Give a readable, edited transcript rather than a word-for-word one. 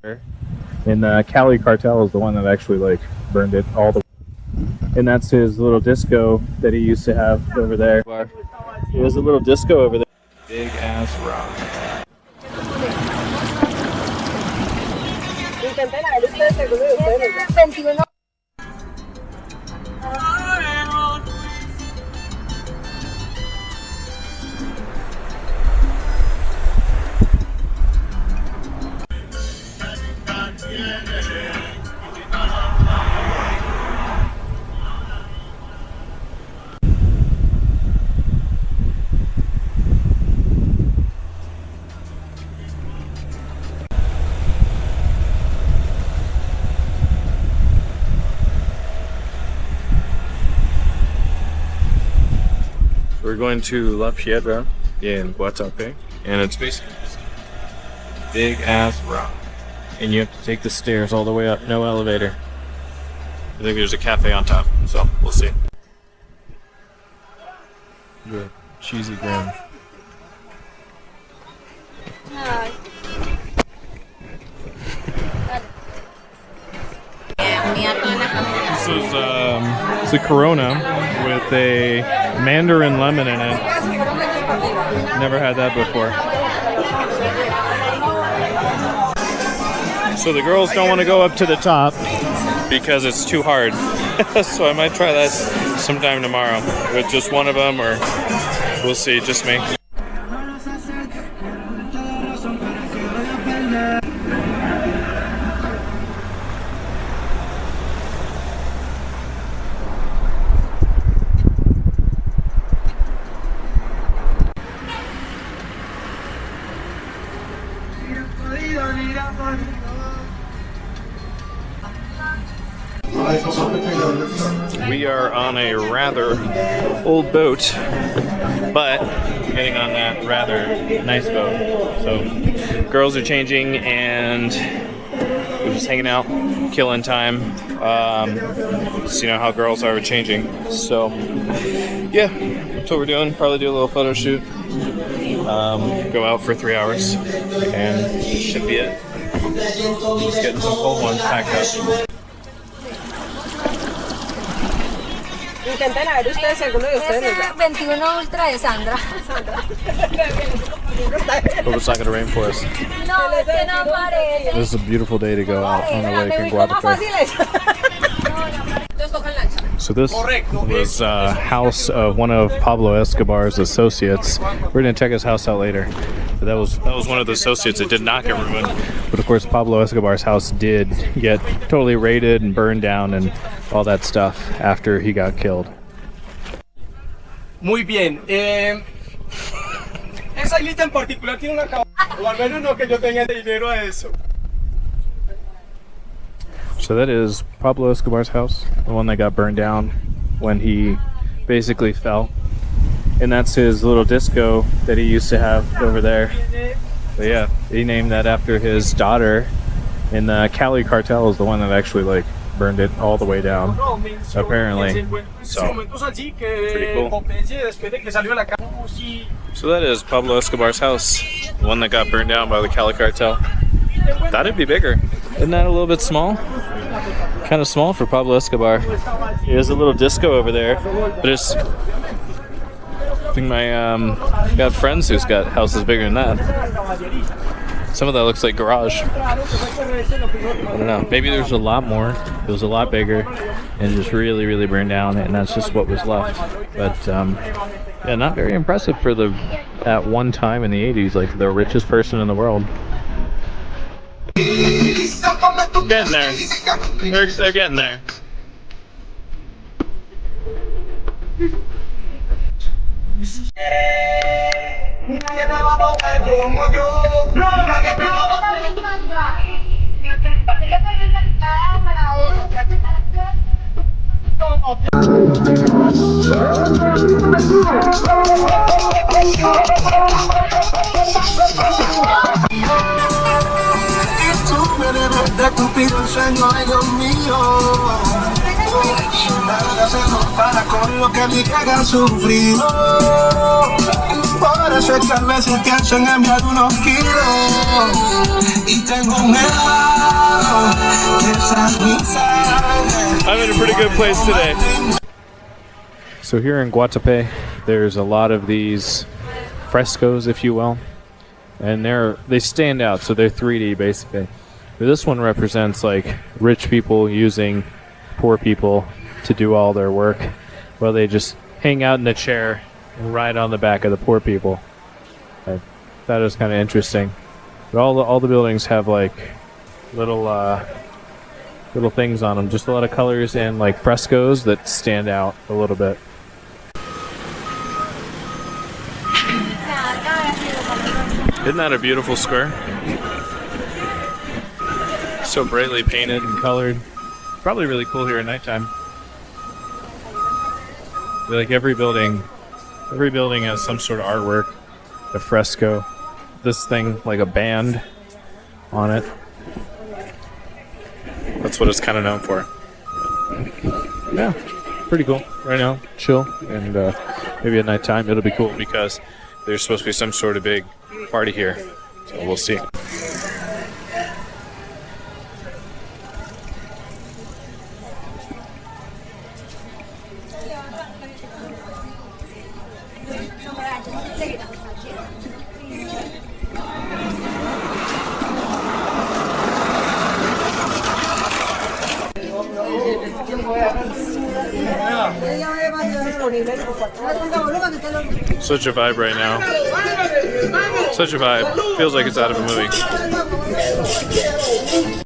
And the Cali Cartel is the one that actually like burned it all the way. And that's his little disco that he used to have over there. There's a little disco over there. Big ass rock. We're going to La Piedra in Guatape, and it's basically this big ass rock. And you have to take the stairs all the way up, no elevator. I think there's a cafe on top, so we'll see. The cheesy grin. This is it's a Corona with a mandarin lemon in it. Never had that before. So the girls don't want to go up to the top because it's too hard. So I might try that sometime tomorrow with just one of them, or we'll see, just me. We are on a rather old boat, but getting on that rather nice boat. So girls are changing and we're just hanging out, killing time. Just, you know how girls are changing. So yeah, that's what we're doing. Probably do a little photo shoot. Go out for 3 hours and it should be it. Just getting some cold ones packed up. Intenten a ver ustedes si alguno de ustedes les da. 21 Ultra de Sandra. Hope it's not going to rain for us. No, es que no parece. This is a beautiful day to go out on the lake in Guatape. So this was a house of one of Pablo Escobar's associates. We're going to check his house out later. But that was one of the associates that did not get ruined. But of course, Pablo Escobar's house did get totally raided and burned down and all that stuff after he got killed. Muy bien. Esa islita en particular tiene una cabana, o al menos no que yo tenga dinero a eso. So that is Pablo Escobar's house, the one that got burned down when he basically fell. And that's his little disco that he used to have over there. But yeah, he named that after his daughter. And the Cali Cartel is the one that actually like burned it all the way down, apparently. So, pretty cool. So that is Pablo Escobar's house, the one that got burned down by the Cali Cartel. Thought it'd be bigger. Isn't that a little bit small? Kind of small for Pablo Escobar. There's a little disco over there, but it's... I think my got friends who's got houses bigger than that. Some of that looks like garage. I don't know. Maybe there's a lot more. It was a lot bigger and just really, really burned down, and that's just what was left. But yeah, not very impressive for the at one time in the 80s, like the richest person in the world. Getting there. They're getting there. De cupido el sueño, ay Dios mío. Nada se compara con lo que me hagan sufrir. Por eso es que a veces pienso en enviar unos kilos. Y tengo un hermano que esa es mi sangre. I'm in a pretty good place today. So here in Guatape, there's a lot of these frescoes, if you will, and they stand out, so they're 3D basically. But this one represents like rich people using poor people to do all their work, while they just hang out in a chair and ride on the back of the poor people. That is kind of interesting. But all the buildings have like little things on them, just a lot of colors and like frescoes that stand out a little bit. Isn't that a beautiful square? So brightly painted and colored. Probably really cool here at nighttime. Like every building has some sort of artwork, a fresco. This thing, like a band on it. That's what it's kind of known for. Yeah, pretty cool. Right now, chill, and maybe at nighttime it'll be cool because there's supposed to be some sort of big party here. So we'll see. Such a vibe right now. Such a vibe. Feels like it's out of a movie.